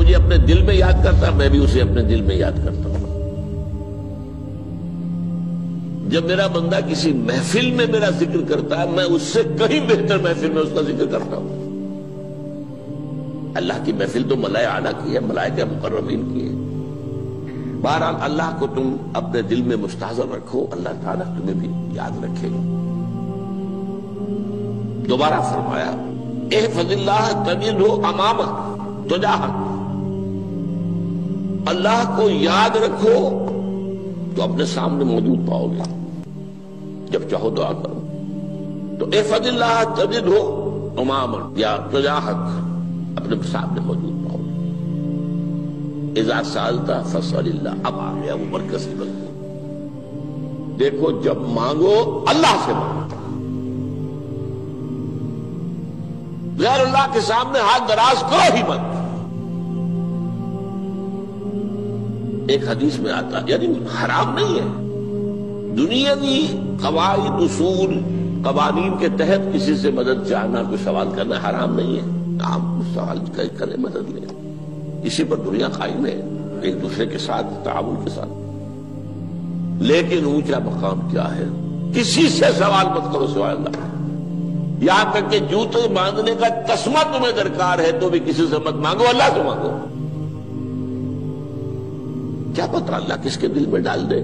مجھے اپنے دل میں یاد کرتا ہے، میں بھی اسے اپنے دل میں یاد کرتا ہوں۔ جب میرا بندہ کسی محفل میں میرا ذکر کرتا ہے، میں اس سے کہیں بہتر محفل میں اس کا ذکر کرتا ہوں۔ اللہ کی محفل تو ملائکہ اعلیٰ کی ہے، ملائکہ مقربین کی ہے۔ بہرحال اللہ کو تم اپنے دل میں مستحضر رکھو، اللہ تعالیٰ تمہیں بھی یاد رکھے گا۔ دوبارہ فرمایا احفظ اللہ تجدہ امامک تجاہک، اللہ کو یاد رکھو تو اپنے سامنے موجود پاؤ گے، جب چاہو دعا کرو تو احفظ اللہ تجدہ امامک یا تجاہک، اپنے سامنے موجود پاؤ گے۔ اذا سألت فاسأل اللہ، اب آ گیا وہ مرکزی مضمون۔ دیکھو جب مانگو اللہ سے مانگو، غیر اللہ کے سامنے ہاتھ دراز کرو ہی مت۔ ایک حدیث میں آتا یعنی حرام نہیں ہے، دنیاوی قواعد اصول قوانین کے تحت کسی سے مدد چاہنا، کوئی سوال کرنا حرام نہیں ہے۔ آپ سوال کریں، مدد لیں، اسی پر دنیا قائم ہے، ایک دوسرے کے ساتھ تعاون کے ساتھ۔ لیکن اونچا مقام کیا ہے؟ کسی سے سوال مت کرو سوائے اللہ، یہاں تک کہ جوتے باندھنے کا تسمہ تمہیں درکار ہے تو بھی کسی سے مت مانگو، اللہ سے مانگو۔ کیا پتہ اللہ کس کے دل میں ڈال دے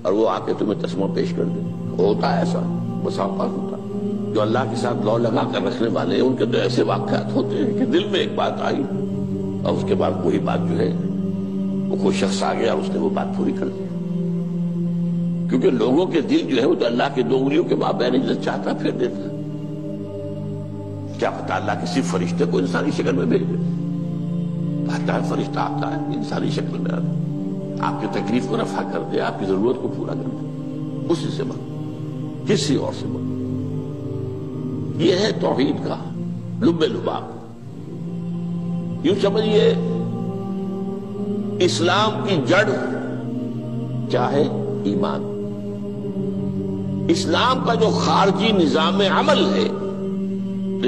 اور وہ آ کے تمہیں تسمہ پیش کر دے۔ ہوتا ہے ایسا، بسا اوقات ہوتا ہے۔ جو اللہ کے ساتھ لو لگا کر رکھنے والے ہیں ان کے تو ایسے واقعات ہوتے ہیں کہ دل میں ایک بات آئی اور اس کے بعد وہی بات جو ہے وہ کوئی شخص آ گیا اور اس نے وہ بات پوری کر دی۔ کیونکہ لوگوں کے دل جو ہے وہ تو اللہ کے دو انگلیوں کے مابین جو چاہتا پھر دیتا ہے۔ کیا پتہ اللہ کسی فرشتے کو انسانی شکل میں بھیج دے، آتا ہے فرشتہ، آتا ہے انسانی شکل میں، آتا ہے آپ کی تکلیف کو رفع کر دے، آپ کی ضرورت کو پورا کر دے، اسی سے مانگو، کسی اور سے مانگو۔ یہ ہے توحید کا لب لباب۔ یوں سمجھیے اسلام کی جڑ کیا ہے؟ ایمان۔ اسلام کا جو خارجی نظام عمل ہے،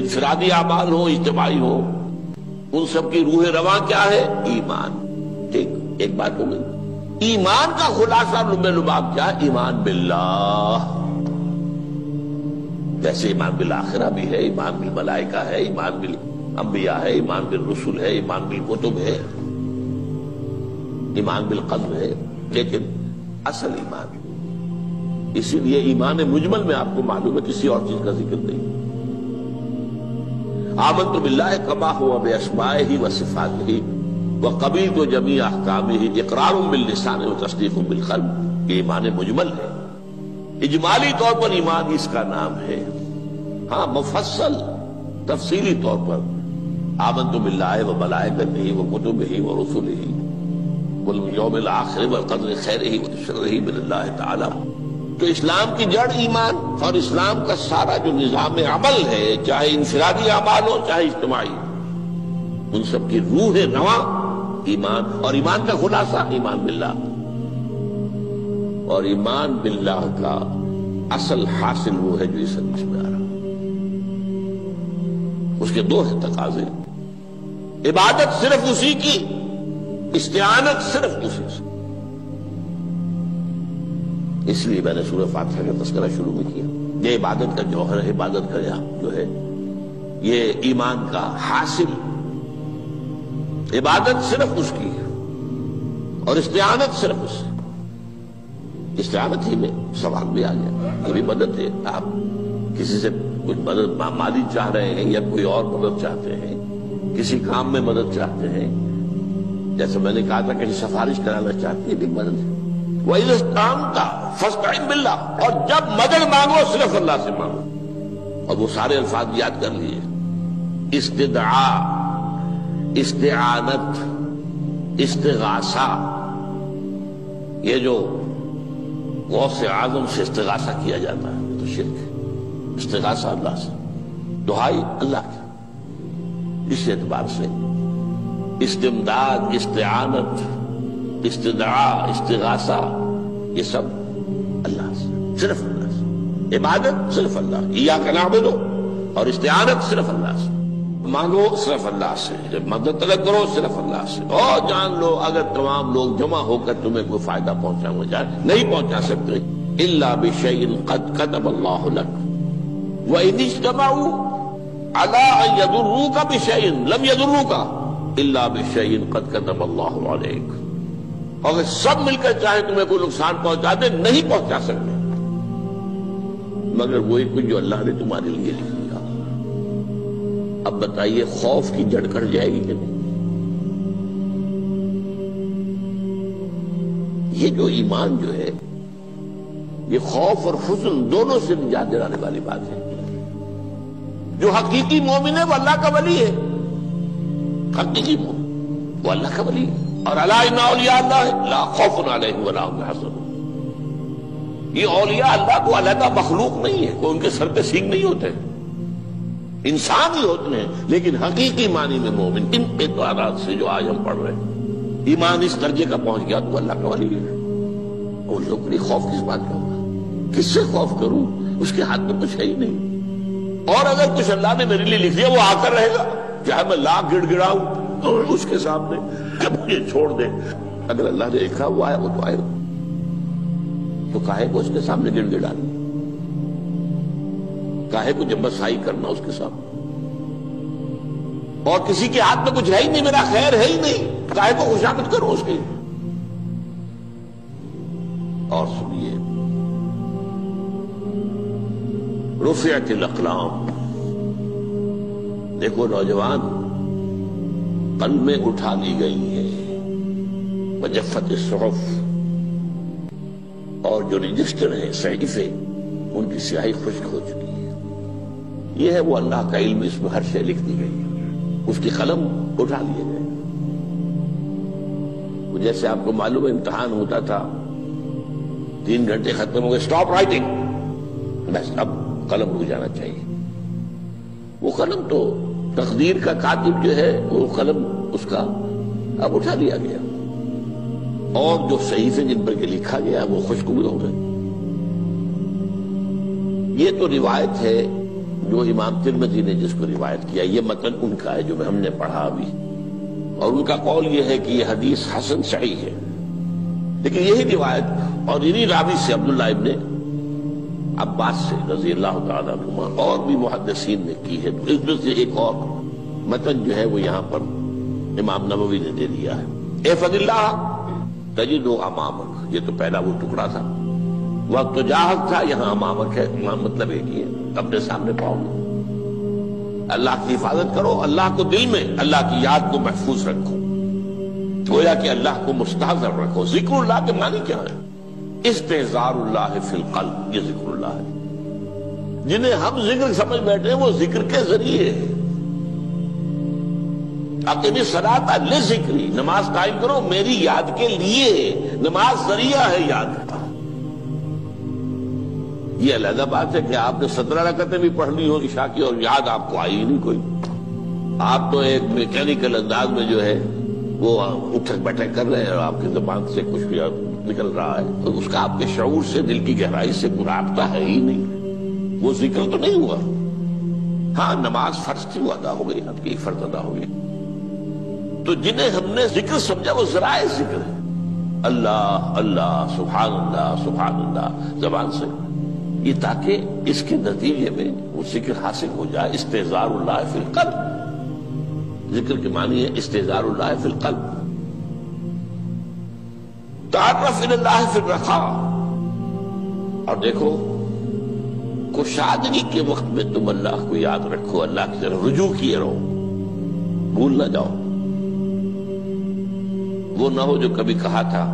انفرادی اعمال ہو، اجتماعی ہو، ان سب کی روح رواں کیا ہے؟ ایمان۔ ٹھیک، ایک بات ہو گئی۔ ایمان کا خلاصہ لب لباب کیا ہے؟ ایمان باللہ۔ جیسے ایمان بالآخرہ بھی ہے، ایمان بالملائکہ ہے، ایمان بالانبیاء ہے، ایمان بالرسل ہے، ایمان بالکتب ہے، ایمان بالقلب ہے، لیکن اصل ایمان، اسی لیے ایمان مجمل میں آپ کو معلوم ہے کسی اور چیز کا ذکر نہیں۔ آمنت باللہ کما ہوا باسمائہ وصفاتہ وقبلت جمیع احکامہ اقرار باللسان وتصدیق بالقلب، یہ ایمان مجمل ہے۔ اجمالی طور پر ایمان اس کا نام ہے، ہاں مفصل تفصیلی طور پر آمنت باللہ وملائکتہ وکتبہ ورسلہ والیوم الآخر والقدر خیرہ وشرہ من اللہ تعالی۔ تو اسلام کی جڑ ایمان، اور اسلام کا سارا جو نظام عمل ہے، چاہے انفرادی اعمال ہو چاہے اجتماعی، ان سب کی روح رواں ایمان، اور ایمان کا خلاصہ ایمان باللہ۔ اور ایمان باللہ کا اصل حاصل وہ ہے جو اس حدیث میں آ رہا، اس کے دو ہیں تقاضے، عبادت صرف اسی کی، استعانت صرف اسی سے۔ اس لیے میں نے سورہ فاتحہ کا تذکرہ شروع میں کیا، یہ عبادت کا جوہر ہے، عبادت کا جو ہے یہ ایمان کا حاصل، عبادت صرف اس کی ہے اور استعانت صرف اس سے۔ استعانت ہی میں سوال بھی آ گیا، یہ بھی مدد ہے۔ آپ کسی سے کچھ مدد مالی چاہ رہے ہیں یا کوئی اور مدد چاہتے ہیں، کسی کام میں مدد چاہتے ہیں، جیسے میں نے کہا تھا کہ سفارش کرانا چاہتے ہیں، بھی مدد ہے۔ وَإِذَا اسْتَعَنْتَ فَاسْتَعِنْ بِاللَّهِ، اور جب مدد مانگو صرف اللہ سے مانگو۔ اور وہ سارے الفاظ یاد کر لیے، استدعاء، استعانت، استغاثہ، یہ جو غوث اعظم سے استغاثہ کیا جاتا ہے تو شرک ہے۔ استغاثہ اللہ سے، دعائی اللہ کی، اس اعتبار سے استمداد، استعانت، استدعاء، استغاثہ، یہ سب اللہ سے، صرف اللہ سے۔ عبادت صرف اللہ، ایاک نعبد، اور استعانت صرف اللہ سے۔ مانگو صرف اللہ سے، جب مدد طلب کرو صرف اللہ سے، اور جان لو اگر تمام لوگ جمع ہو کر تمہیں کوئی فائدہ پہنچانا چاہے نہیں پہنچا سکتے، الا بشیء قد کتب اللہ لک وان اجتمعوا علی ان یضروک بشیء لم یضروک الا بشیء قد کتب اللہ علیک، اگر سب مل کر چاہے تمہیں کوئی نقصان پہنچا دے نہیں پہنچا سکتے مگر وہی کچھ جو اللہ نے تمہارے لیے لکھ دیا۔ اب بتائیے خوف کی جڑ کٹ جائے گی کہ نہیں؟ یہ جو ایمان جو ہے یہ خوف اور حزن دونوں سے نجات دلانے والی بات ہے۔ جو حقیقی مومن ہے وہ اللہ کا ولی ہے، حقیقی مومن وہ اللہ کا ولی ہے، اور الا ان اولیاء اللہ لا خوف علیہم ولا هم يحزنون۔ یہ اولیاء اللہ کو علیحدہ مخلوق نہیں ہے، کوئی ان کے سر پہ سینگ نہیں ہوتے، انسان ہی ہوتے ہیں، لیکن حقیقی معنی میں مومن ان اعتبارات سے جو آج ہم پڑھ رہے ہیں ایمان اس درجے کا پہنچ گیا تو اللہ کا ولی ہے۔ ان لوگوں کے خوف کس بات کا ہوگا؟ کس سے خوف کروں؟ اس کے ہاتھ میں کچھ ہے ہی نہیں، اور اگر کچھ اللہ نے میرے لیے لکھ دیا وہ آ کر رہے گا، چاہے میں لاکھ گڑ گڑاؤں اس کے سامنے کہ مجھے چھوڑ دے، اگر اللہ نے لکھا وہ آیا وہ تو آئے گا، تو کاہے کو اس کے سامنے گڑ گڑانا، کاہے کو جبسائی کرنا اس کے سامنے، اور کسی کے ہاتھ میں کچھ ہے ہی نہیں، میرا خیر ہے ہی نہیں، کاہے کو خوشامد کرو اس کی۔ اور سنیے، رفعت الاقلام، دیکھو نوجوان، قلمیں اٹھا لی گئی ہیں، وجفت الصحف، اور جو رجسٹر ہیں صحیفے ان کی سیاہی خشک ہو چکی ہے۔ یہ ہے وہ اللہ کا علم، اس میں ہر شے لکھ دی گئی ہے، اس کی قلم اٹھا لیے گئے۔ جیسے آپ کو معلوم ہے امتحان ہوتا تھا، 3 گھنٹے ختم ہو گئے، اسٹاپ رائٹنگ، بس اب قلم رک جانا چاہیے۔ وہ قلم تو تقدیر کا کاتب جو ہے وہ قلم اس کا اب اٹھا لیا گیا، اور جو صحیفے جن پر کے لکھا گیا وہ خشک ہوئے ہو گئے۔ یہ تو روایت ہے جو امام ترمذی نے جس کو روایت کیا، یہ متن ان کا ہے جو ہم نے پڑھا ابھی، اور ان کا قول یہ ہے کہ یہ حدیث حسن صحیح ہے، لیکن یہی روایت اور انہی راوی سے عبداللہ ابن عباس سے رضی اللہ تعالیٰ عنہما اور بھی محدثین نے کی ہے، تو اس میں سے ایک اور متن جو ہے وہ یہاں پر امام نووی نے دے دیا ہے۔ احفظ اللہ تجدہ امامک، یہ تو پہلا وہ ٹکڑا تھا، وقت تو جاہد تھا، یہاں امامک ہے، امام مطلب ایک ہی ہے، اپنے سامنے پاؤ گے۔ اللہ کی حفاظت کرو، اللہ کو دل میں، اللہ کی یاد کو محفوظ رکھو، گویا کہ اللہ کو مستحضر رکھو۔ ذکر اللہ کے معنی کیا ہے؟ استحضار اللہ فی القلب، یہ ذکر اللہ ہے۔ جنہیں ہم ذکر سمجھ بیٹھے ہیں وہ ذکر کے ذریعے ہے۔ اقیم الصلاۃ لذکری، نماز قائم کرو میری یاد کے لیے، نماز ذریعہ ہے یاد کا۔ یہ علیحدہ بات ہے کہ آپ نے 17 رکعتیں بھی پڑھ لی ہو عشاء کی اور یاد آپ کو آئی ہی نہیں کوئی، آپ تو ایک میکینیکل انداز میں جو ہے وہ اٹھک بیٹھک کر رہے ہیں اور آپ کی زبان سے کچھ بھی نکل رہا ہے، تو اس کا آپ کے شعور سے، دل کی گہرائی سے کوئی رابطہ ہے ہی نہیں، وہ ذکر تو نہیں ہوا۔ ہاں نماز فرض تھی وہ ادا ہو گئی، آپ کی ایک فرض ادا ہو گئی۔ تو جنہیں ہم نے ذکر سمجھا وہ ذرائع ذکر ہے، اللہ اللہ سبحان اللہ سبحان اللہ زبان سے، یہ تاکہ اس کے نتیجے میں وہ ذکر حاصل ہو جائے۔ استحضار اللہ فی القلب، ذکر کے معنی ہے استحضار اللہ فی القلب۔ تعرف الی اللہ فی الرخاء، اور دیکھو کشادگی کے وقت میں تم اللہ کو یاد رکھو، اللہ کی طرف رجوع کیے رہو، بھول نہ جاؤ۔ وہ نہ ہو جو کبھی کہا تھا،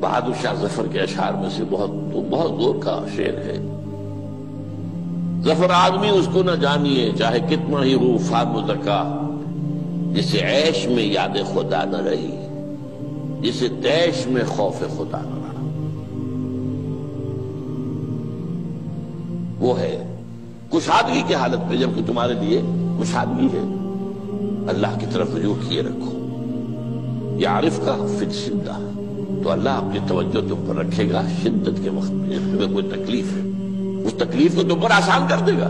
بہادر شاہ ظفر کے اشعار میں سے بہت دور کا شعر ہے، ظفر آدمی اس کو نہ جانیے چاہے کتنا ہی ہو فام مزکا، جسے عیش میں یاد خدا نہ رہی، جسے تیش میں خوف خدا نہ رہا۔ وہ ہے کشادگی کی حالت میں، جبکہ تمہارے لیے کشادگی ہے، اللہ کی طرف رجوع کیے رکھو۔ یعرف کا فی الشدہ، تو اللہ اپنی توجہ تم پر رکھے گا شدت کے وقت میں، جب تمہیں کوئی تکلیف ہے اس تکلیف کو تم پر آسان کر دے گا۔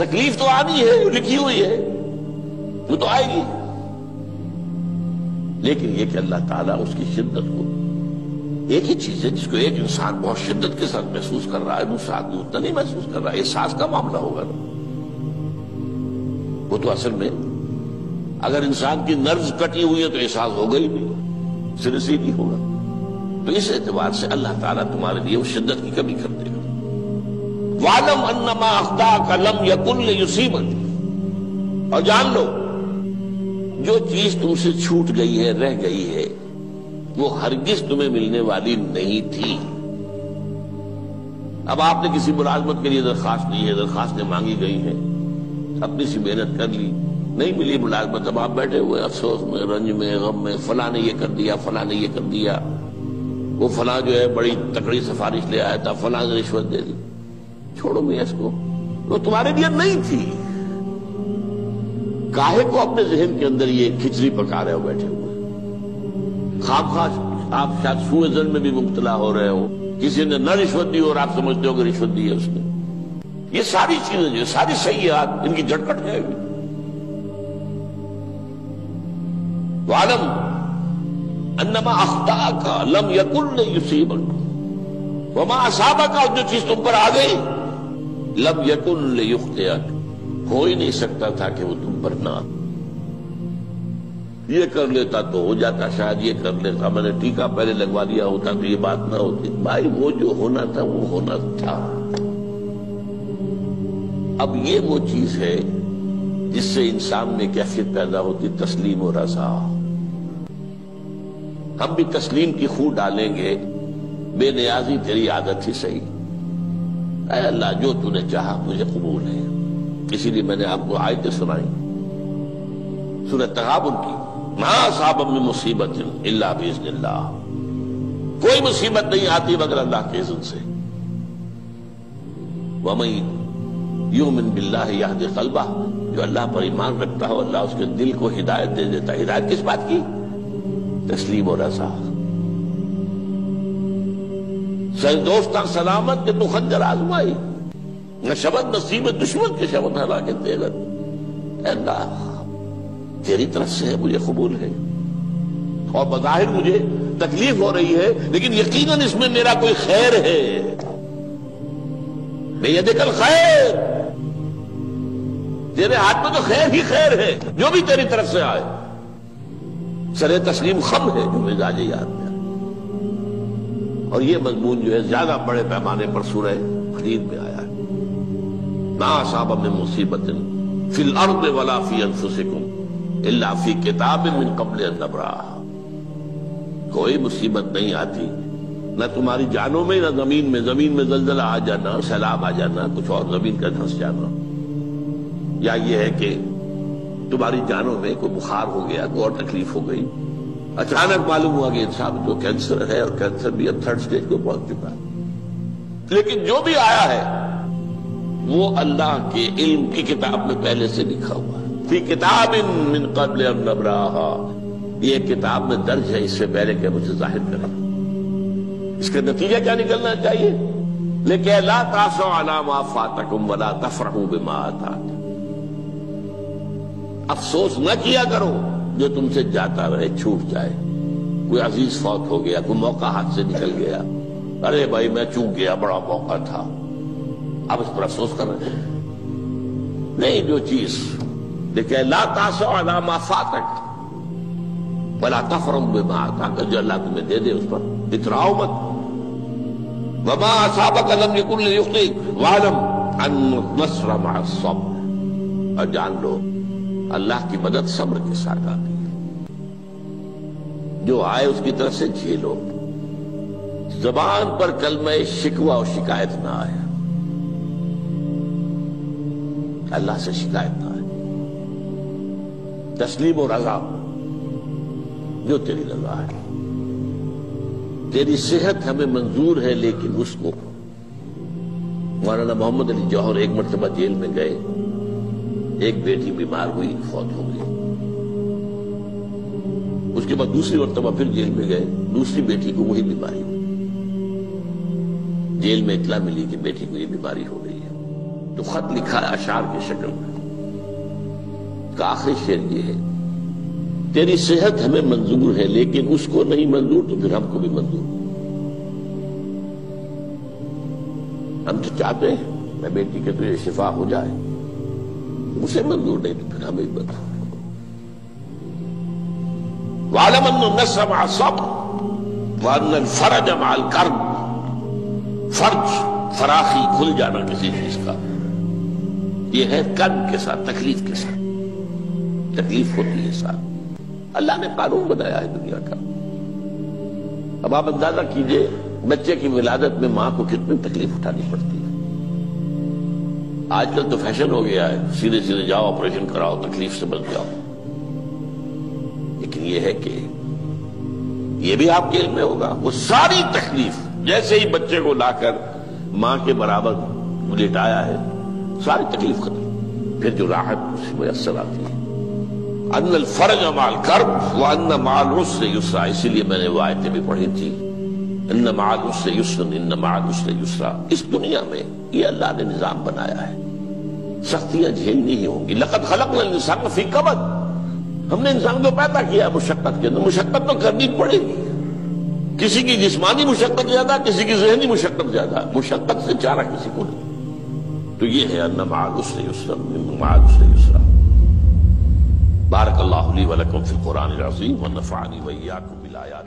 تکلیف تو آنی ہے، لکھی ہوئی ہے، وہ تو آئے گی، لیکن یہ کہ اللہ تعالیٰ اس کی شدت کو، ایک ہی چیز ہے جس کو ایک انسان بہت شدت کے ساتھ محسوس کر رہا ہے، دوسرا آدمی اتنا نہیں محسوس کر رہا ہے، احساس کا معاملہ ہوگا نا۔ وہ تو اصل میں اگر انسان کی نرز کٹی ہوئی ہے تو احساس ہوگا ہی نہیں، سر سے نہیں ہوگا۔ تو اس اعتبار سے اللہ تعالیٰ تمہارے لیے وہ شدت کی کمی کر دے گا۔ وَاعْلَمْ أَنَّمَا أَخْطَأَكَ لَمْ يَكُنْ لِيُصِيبَكَ، اور جان لو جو چیز تم سے چھوٹ گئی ہے، رہ گئی ہے، وہ ہرگز تمہیں ملنے والی نہیں تھی۔ اب آپ نے کسی ملازمت کے لیے درخواست دی ہے، درخواستیں مانگی گئی ہیں، اپنی سی محنت کر لی، نہیں ملی ملازمت، اب آپ بیٹھے ہوئے افسوس میں، رنج میں، غم میں، فلاں نے یہ کر دیا، فلاں نے یہ کر دیا، وہ فلاں جو ہے بڑی تکڑی سفارش لے آیا تھا، فلاں نے رشوت دے دی۔ چھوڑو میاں اس کو، وہ تمہارے لیے نہیں تھی۔ کاہے کو اپنے ذہن کے اندر یہ کھچڑی پکا رہے ہو بیٹھے ہوئے؟ خواہ آپ شاید سوء ظن میں بھی مبتلا ہو رہے ہو، کسی نے نہ رشوت دی اور آپ سمجھتے ہو کہ رشوت دی ہے اس نے۔ یہ ساری چیزیں جو ساری سیئات، ان کی جڑ کٹ جائے گی۔ وَاعْلَمْ أَنَّمَا أَخْطَأَكَ لَمْ يَكُنْ لِيُصِيبَكَ وَمَا أَصَابَكَ، اور جو چیز تم پر آ گئی، لَمْ يَكُنْ لِيُخْطِئَكَ، ہو ہی نہیں سکتا تھا کہ وہ تم پر نہ۔ یہ کر لیتا تو ہو جاتا، شاید یہ کر لیتا، میں نے ٹیکا پہلے لگوا لیا ہوتا تو یہ بات نہ ہوتی۔ بھائی وہ جو ہونا تھا وہ ہونا تھا۔ اب یہ وہ چیز ہے جس سے انسان میں کیفیت پیدا ہوتی، تسلیم و رضا۔ ہم بھی تسلیم کی خو ڈالیں گے، بے نیازی تیری عادت ہی صحیح، اے اللہ جو تو نے چاہا مجھے قبول ہے۔ اسی لیے میں نے آپ کو آیتیں سنائی سورہ تغابن کی، ما اصاب من مصیبت الا باذن اللہ، کوئی مصیبت نہیں آتی مگر اللہ کے اذن سے۔ وَمَن یؤمن باللہ یہدی قلبہ، جو اللہ پر ایمان رکھتا ہو اللہ اس کے دل کو ہدایت دے دیتا ہے۔ ہدایت کس بات کی؟ تسلیم و رضا۔ دوستاں سلامت کہ تو خنجر آزمائی، نہ شبد نصیب دشمن کے شبد ہلاکت دے گا۔ اے اللہ تیری طرف سے ہے، مجھے قبول ہے، اور بظاہر مجھے تکلیف ہو رہی ہے لیکن یقیناً اس میں میرا کوئی خیر ہے۔ بیدک الخیر، تیرے ہاتھ میں تو خیر ہی خیر ہے، جو بھی تیری طرف سے آئے۔ سر تسلیم خم ہے جو مزاج یاد میں آئے۔ اور یہ مضمون جو ہے زیادہ بڑے پیمانے پر سورہ حدید میں آیا ہے۔ ما اصاب من مصیبت فی الارض ولا فی انفسکم الا فی کتاب من قبل ان نبرأها، کوئی مصیبت نہیں آتی نہ تمہاری جانوں میں نہ زمین میں، زمین میں زلزلہ آ جانا، سیلاب آ جانا، کچھ اور زمین کا دھنس جانا، یا یہ ہے کہ تمہاری جانوں میں کوئی بخار ہو گیا، کوئی اور تکلیف ہو گئی، اچانک معلوم ہوا کہ انسان کو کینسر ہے اور کینسر بھی اب 3rd سٹیج کو پہنچ چکا ہے، لیکن جو بھی آیا ہے وہ اللہ کے علم کی کتاب میں پہلے سے لکھا ہوا ہے۔ فی کتاب من قبل ان نبرأها، یہ کتاب میں درج ہے اس سے پہلے کہ مجھے ظاہر کریں۔ اس کا نتیجہ کیا نکلنا چاہیے؟ لیکن لا تاسوا علی ما فاتکم ولا تفرحوا بما آتاکم، افسوس نہ کیا کرو جو تم سے جاتا رہے، چھوٹ جائے، کوئی عزیز فوت ہو گیا، کوئی موقع ہاتھ سے نکل گیا، ارے بھائی میں چوک گیا، بڑا موقع تھا، اب اس پر افسوس کر رہے ہیں؟ نہیں، جو چیز دیکھیں لا تاسوا علی ما فاتک ولا تفرحوا بما آتاک، جو اللہ تمہیں دے دے اس پر اتراؤ مت۔ وما اصابک لم یکن لیخطئک واعلم ان النصر مع الصبر، اور جان لو اللہ کی مدد صبر کے ساتھ آتی ہے، جو آئے اس کی طرف سے جھیلو، زبان پر کلمہ شکوہ اور شکایت نہ آئے، اللہ سے شکایت نہ آئے، تسلیم و رضا، جو تیری رضا ہے۔ تیری صحت ہمیں منظور ہے لیکن اس کو، مولانا محمد علی جوہر ایک مرتبہ جیل میں گئے، ایک بیٹی بیمار ہوئی، فوت ہو گئی، اس کے بعد دوسری مرتبہ پھر جیل میں گئے، دوسری بیٹی کو وہی بیماری ہوئی، جیل میں اطلاع ملی کہ بیٹی کو یہ بیماری ہو گئی ہے، تو خط لکھا ہے اشعار کی شکل میں. کا آخری شعر یہ ہے: تیری صحت ہمیں منظور ہے لیکن اس کو نہیں منظور تو پھر ہم کو بھی منظور. ہم تو چاہتے ہیں میں بیٹی کے تجھے شفا ہو جائے، اسے منظور نہیں تو پھر ہمیں بھی منظور. وَعَلَمَ أَنَّ النَّصْرَ مَعَ الصَّبْرِ وَأَنَّ الْفَرَجَ مَعَ الْكَرْبِ. فرج، فراخی، کھل جانا کسی چیز کا، یہ ہے کرب کے ساتھ، تکلیف کے ساتھ. تکلیف ہوتی ہے ساتھ. اللہ نے قانون بنایا ہے دنیا کا. اب آپ اندازہ کیجئے بچے کی ولادت میں ماں کو کتنی تکلیف اٹھانی پڑتی ہے. آج کل تو فیشن ہو گیا ہے، سیدھے سیدھے جاؤ، آپریشن کراؤ، تکلیف سے بچ جاؤ. لیکن یہ ہے کہ یہ بھی آپ کے علم میں ہوگا، وہ ساری تکلیف جیسے ہی بچے کو لا کر ماں کے برابر لٹایا ہے، ساری تکلیف ختم. پھر جو راحت اس میں میسر آتی ہے. ان الفرج مع الکرب وان مع العسر یسرا. اسی لیے میں نے وہ آیتیں بھی پڑھی تھی، ان مع العسر یسرا ان مع العسر یسرا. اس دنیا میں یہ اللہ نے نظام بنایا ہے، سختیاں جھیلنی ہی ہوں گی. لقد خلقنا الانسان فی کبد. ہم نے انسان کو پیدا کیا مشقت کے اندر، مشقت تو کرنی پڑے گی. کسی کی جسمانی مشقت زیادہ، کسی کی ذہنی مشقت زیادہ، مشقت سے چارہ کسی کو نہیں. تو یہ ہے ان مع العسر یسرا ان مع العسر یسرا. بارک اللہ لی ولکم فی القرآن العظیم ونفعنی وإیاکم بالآیات.